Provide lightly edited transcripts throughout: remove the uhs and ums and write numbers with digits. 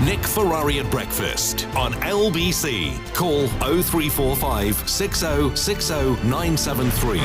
Nick Ferrari at breakfast on LBC. Call 0345 6060 973.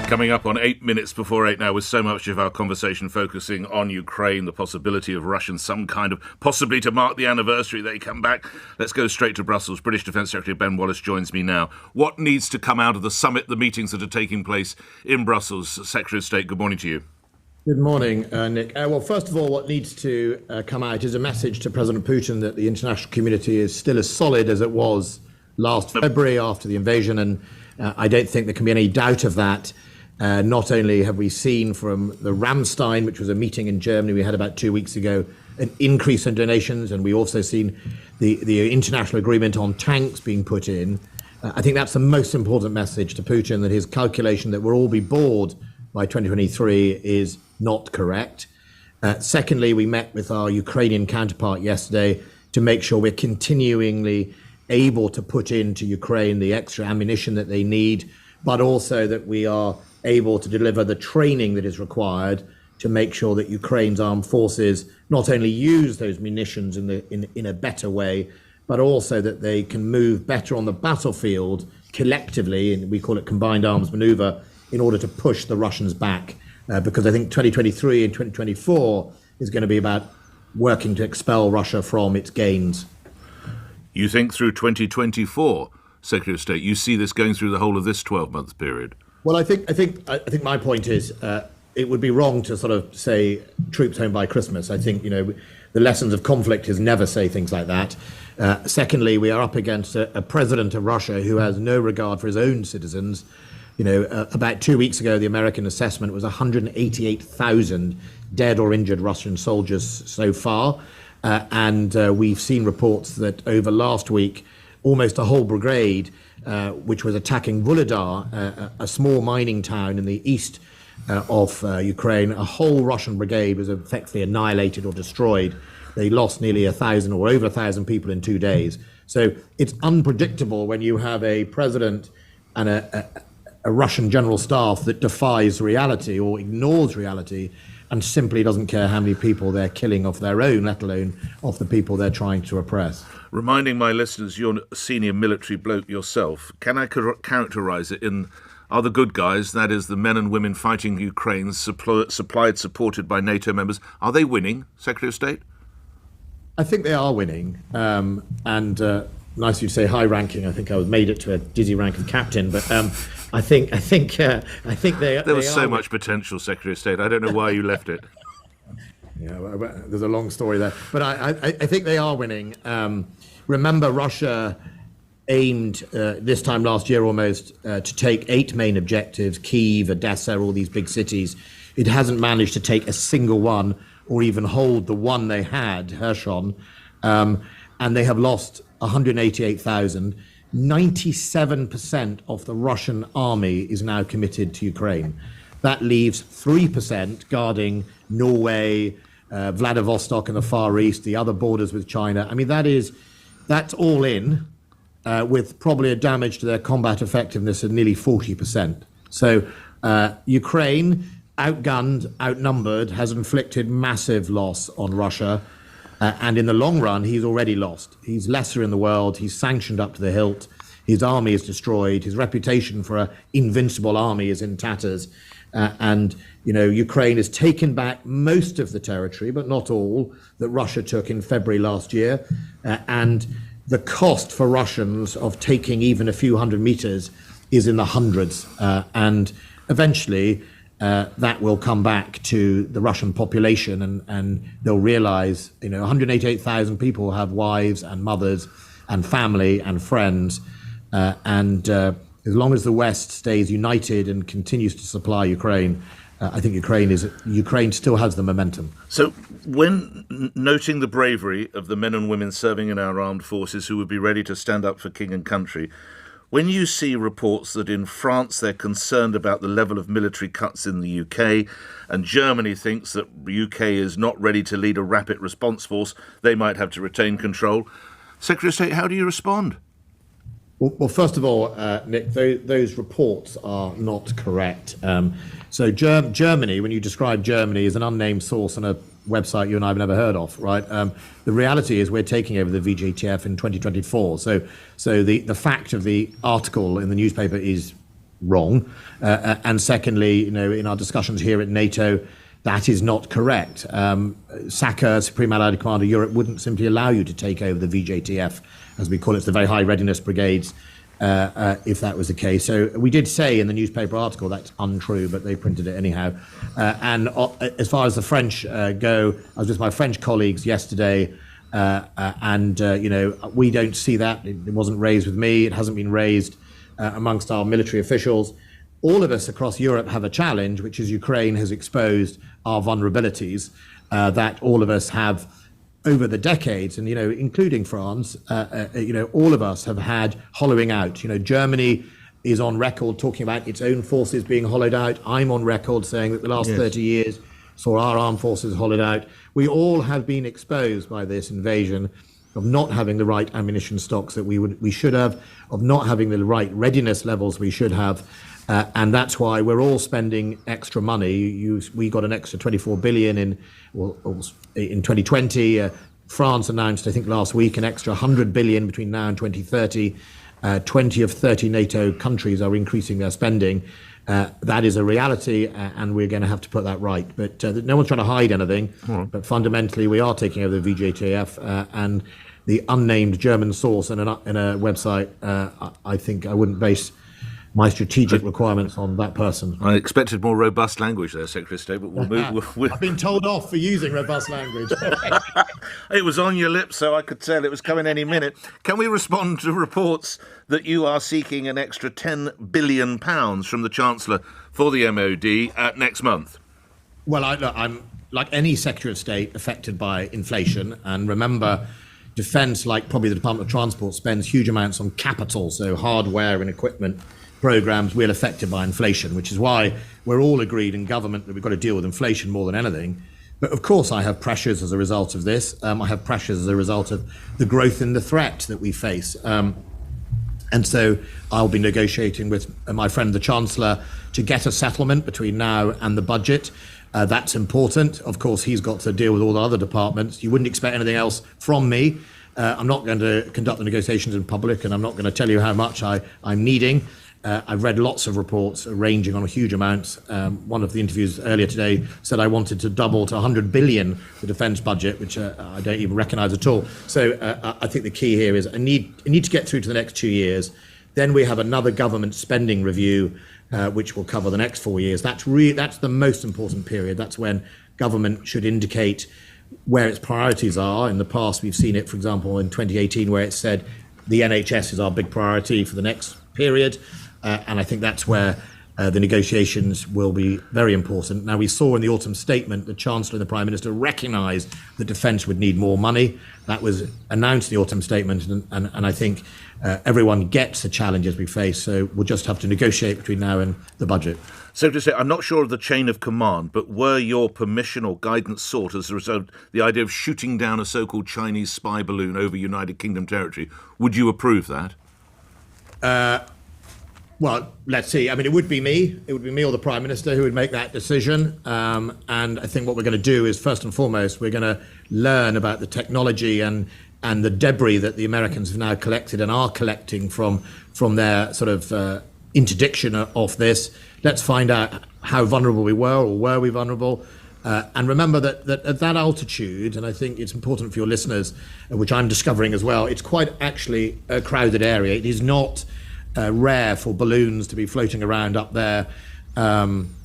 Coming up on 8 minutes before 8 now, with so much of our conversation focusing on Ukraine, the possibility of Russians, some kind of, possibly to mark the anniversary they come back. Let's go straight to Brussels. British Defence Secretary Ben Wallace joins me now. What needs to come out of the summit, the meetings that are taking place in Brussels? Secretary of State, good morning to you. Good morning, Nick. Well, first of all, what needs to come out is a message to President Putin that the international community is still as solid as it was last February after the invasion, and I don't think there can be any doubt of that. Not only have we seen from the Ramstein, which was a meeting in Germany we had about 2 weeks ago, an increase in donations, and we also seen the international agreement on tanks being put in. I think that's the most important message to Putin, that his calculation that we'll all be bored by 2023 is not correct. Secondly, we met with our Ukrainian counterpart yesterday to make sure we're continually able to put into Ukraine the extra ammunition that they need, but also that we are able to deliver the training that is required to make sure that Ukraine's armed forces not only use those munitions in a better way, but also that they can move better on the battlefield collectively, and we call it combined arms maneuver, in order to push the Russians back. Because I think 2023 and 2024 is going to be about working to expel Russia from its gains. You think through 2024, Secretary of State, you see this going through the whole of this 12-month period? Well, I think my point is it would be wrong to sort of say troops home by Christmas. I think, the lessons of conflict is never say things like that. Secondly, we are up against a president of Russia who has no regard for his own citizens. About 2 weeks ago, the American assessment was 188,000 dead or injured Russian soldiers so far. And we've seen reports that over last week, almost a whole brigade, which was attacking Vuhledar, a small mining town in the east of Ukraine, a whole Russian brigade was effectively annihilated or destroyed. They lost nearly 1,000 or over 1,000 people in 2 days. So it's unpredictable when you have a president and a Russian general staff that defies reality or ignores reality and simply doesn't care how many people they're killing of their own, let alone of the people they're trying to oppress. Reminding my listeners, you're a senior military bloke yourself. Can I characterise it in other good guys, that is the men and women fighting Ukraine, supplied, supported by NATO members, are they winning, Secretary of State? I think they are winning. Nice of you to say high ranking. I think I was made it to a dizzy rank of captain, but I think they. There was so much potential, Secretary of State. I don't know why you left it. Yeah, well, there's a long story there, but I think they are winning. Remember, Russia aimed this time last year almost to take 8 main objectives: Kyiv, Odessa, all these big cities. It hasn't managed to take a single one, or even hold the one they had, Kherson, and they have lost 188,000. 97% of the Russian army is now committed to Ukraine. That leaves 3% guarding Norway, Vladivostok in the Far East, the other borders with China. I mean, that's all in, with probably a damage to their combat effectiveness of nearly 40%. So Ukraine, outgunned, outnumbered, has inflicted massive loss on Russia. And in the long run, he's already lost. He's lesser in the world. He's sanctioned up to the hilt. His army is destroyed. His reputation for an invincible army is in tatters. Ukraine has taken back most of the territory, but not all, that Russia took in February last year. And the cost for Russians of taking even a few hundred meters is in the hundreds. And eventually, that will come back to the Russian population, and they'll realize, 188,000 people have wives and mothers and family and friends. As long as the West stays united and continues to supply Ukraine, I think Ukraine still has the momentum. So when noting the bravery of the men and women serving in our armed forces who would be ready to stand up for king and country, when you see reports that in France they're concerned about the level of military cuts in the UK, and Germany thinks that the UK is not ready to lead a rapid response force, they might have to retain control. Secretary of State, how do you respond? Well, first of all, Nick, those reports are not correct. So Germany, when you describe Germany, is an unnamed source on a website you and I have never heard of, right? The reality is we're taking over the VJTF in 2024. So the fact of the article in the newspaper is wrong. And secondly, in our discussions here at NATO, that is not correct. SACA, Supreme Allied Commander Europe, wouldn't simply allow you to take over the VJTF, as we call it, the very high readiness brigades, if that was the case. So we did say in the newspaper article that's untrue, but they printed it anyhow. And as far as the French go, I was with my French colleagues yesterday, and we don't see that. It wasn't raised with me. It hasn't been raised amongst our military officials. All of us across Europe have a challenge, which is Ukraine has exposed our vulnerabilities that all of us have over the decades, and including France. All of us have had hollowing out. Germany is on record talking about its own forces being hollowed out. I'm on record saying that the last 30 years saw our armed forces hollowed out. We all have been exposed by this invasion of not having the right ammunition stocks that we should have, of not having the right readiness levels we should have. And that's why we're all spending extra money. We got an extra 24 billion in 2020. France announced, I think last week, an extra 100 billion between now and 2030. 20 of 30 NATO countries are increasing their spending. That is a reality, and we're going to have to put that right. But no one's trying to hide anything. But fundamentally, we are taking over the VJTF, and the unnamed German source in a website. I think I wouldn't base my strategic requirements on that person. I expected more robust language there, Secretary of State, but we'll move. I've been told off for using robust language. It was on your lips, so I could tell it was coming any minute. Can we respond to reports that you are seeking an extra £10 billion from the Chancellor for the MOD next month? Well, I'm like any Secretary of State affected by inflation. And remember, defence, like probably the Department of Transport, spends huge amounts on capital, so hardware and equipment programs will affected by inflation, which is why we're all agreed in government that we've got to deal with inflation more than anything. But of course, I have pressures as a result of this. I have pressures as a result of the growth in the threat that we face. And so I'll be negotiating with my friend, the Chancellor, to get a settlement between now and the budget. That's important. Of course, he's got to deal with all the other departments. You wouldn't expect anything else from me. I'm not going to conduct the negotiations in public, and I'm not going to tell you how much I'm needing. I've read lots of reports ranging on huge amounts. One of the interviews earlier today said I wanted to double to 100 billion the defence budget, which I don't even recognise at all. So I think the key here is I need to get through to the next 2 years. Then we have another government spending review, which will cover the next 4 years. That's the most important period. That's when government should indicate where its priorities are. In the past, we've seen it, for example, in 2018, where it said the NHS is our big priority for the next period. And I think that's where the negotiations will be very important. Now, we saw in the autumn statement the Chancellor and the Prime Minister recognised that defence would need more money. That was announced in the autumn statement, and I think everyone gets the challenges we face, so we'll just have to negotiate between now and the budget. So to say, I'm not sure of the chain of command, but were your permission or guidance sought as a result of the idea of shooting down a so-called Chinese spy balloon over United Kingdom territory? Would you approve that? Well, let's see. I mean, it would be me. It would be me or the Prime Minister who would make that decision. And I think what we're going to do is, first and foremost, we're going to learn about the technology and the debris that the Americans have now collected and are collecting from their sort of interdiction of this. Let's find out how vulnerable we were, or were we vulnerable. And remember that at that altitude, and I think it's important for your listeners, which I'm discovering as well, it's quite actually a crowded area. It is not rare for balloons to be floating around up there,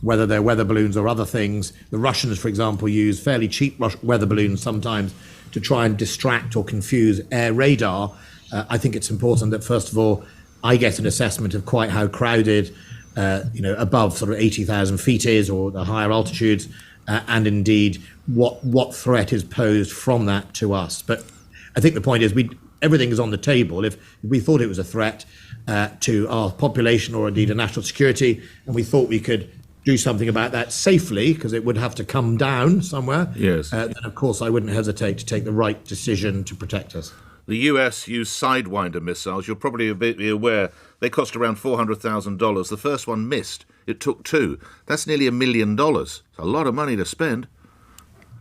whether they're weather balloons or other things. The Russians, for example, use fairly cheap weather balloons sometimes to try and distract or confuse air radar. I think it's important that, first of all, I get an assessment of quite how crowded, above sort of 80,000 feet is, or the higher altitudes, and indeed what threat is posed from that to us. But I think the point is everything is on the table. If we thought it was a threat to our population or indeed a national security, and we thought we could do something about that safely, because it would have to come down somewhere, yes, then of course I wouldn't hesitate to take the right decision to protect us. The US used Sidewinder missiles. You'll probably be aware they cost around $400,000. The first one missed. It took two. That's nearly $1 million. It's a lot of money to spend.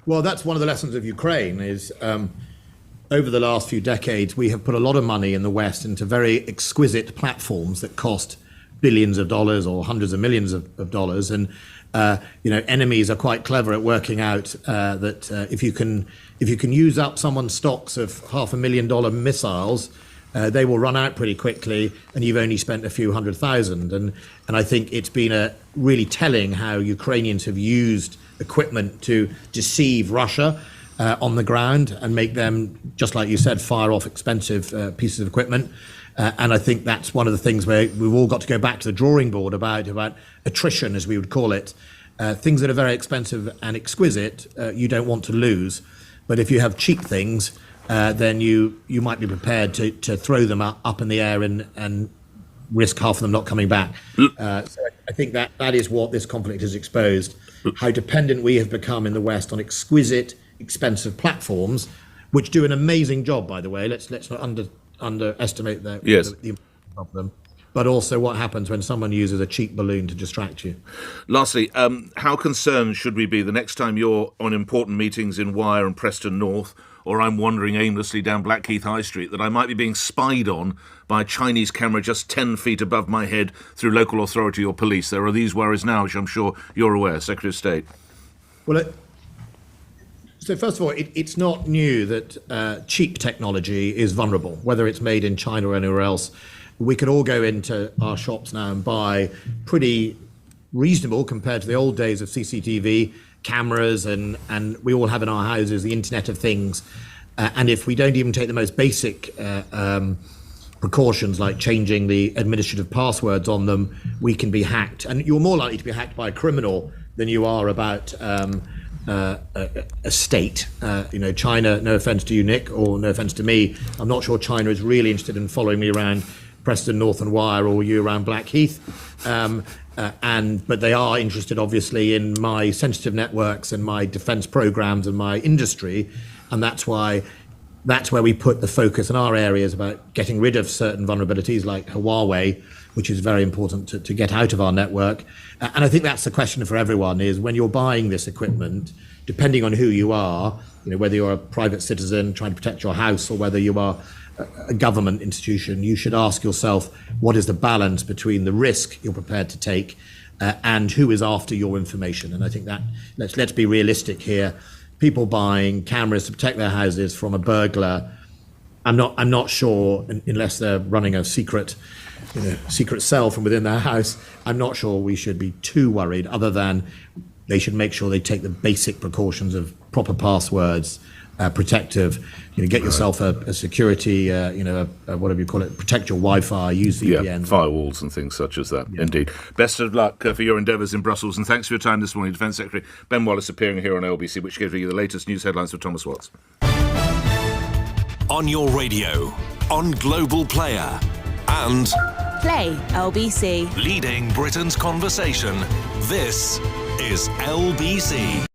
Well, that's one of the lessons of Ukraine is over the last few decades, we have put a lot of money in the West into very exquisite platforms that cost billions of dollars or hundreds of millions of dollars. And, enemies are quite clever at working out that if you can use up someone's stocks of $500,000 missiles, they will run out pretty quickly, and you've only spent a few $100,000. And I think it's been really telling how Ukrainians have used equipment to deceive Russia on the ground and make them, just like you said, fire off expensive pieces of equipment. And I think that's one of the things where we've all got to go back to the drawing board about attrition, as we would call it. Things that are very expensive and exquisite, you don't want to lose. But if you have cheap things, then you might be prepared to throw them up in the air and risk half of them not coming back. So I think that is what this conflict has exposed, how dependent we have become in the West on exquisite, expensive platforms, which do an amazing job, by the way. Let's not underestimate the importance of them. But also what happens when someone uses a cheap balloon to distract you. Lastly, how concerned should we be the next time you're on important meetings in Wyre and Preston North, or I'm wandering aimlessly down Blackheath High Street, that I might be being spied on by a Chinese camera just 10 feet above my head through local authority or police? There are these worries now, which I'm sure you're aware, Secretary of State. Well, so first of all, it's not new that cheap technology is vulnerable, whether it's made in China or anywhere else. We could all go into our shops now and buy pretty reasonable, compared to the old days of CCTV cameras, and we all have in our houses the Internet of Things. And if we don't even take the most basic precautions, like changing the administrative passwords on them, we can be hacked. And you're more likely to be hacked by a criminal than you are about a state. China, no offence to you, Nick, or no offence to me, I'm not sure China is really interested in following me around Preston North and Wyre, or you around Blackheath. But they are interested, obviously, in my sensitive networks and my defence programmes and my industry. And that's where we put the focus in our areas about getting rid of certain vulnerabilities like Huawei, which is very important to get out of our network. And I think that's the question for everyone, is when you're buying this equipment, depending on who you are, whether you're a private citizen trying to protect your house or whether you are a government institution, you should ask yourself, what is the balance between the risk you're prepared to take and who is after your information? And I think that let's be realistic here. People buying cameras to protect their houses from a burglar, I'm not sure, unless they're running a secret cell from within their house, I'm not sure we should be too worried, other than they should make sure they take the basic precautions of proper passwords, protective, get yourself a security, whatever you call it, protect your Wi-Fi, use VPN. Yeah, firewalls and things such as that, indeed. Best of luck for your endeavours in Brussels, and thanks for your time this morning. Defence Secretary Ben Wallace appearing here on LBC, which gives you the latest news headlines for Thomas Watts. On your radio, on Global Player, and Play LBC. leading Britain's conversation. This is LBC.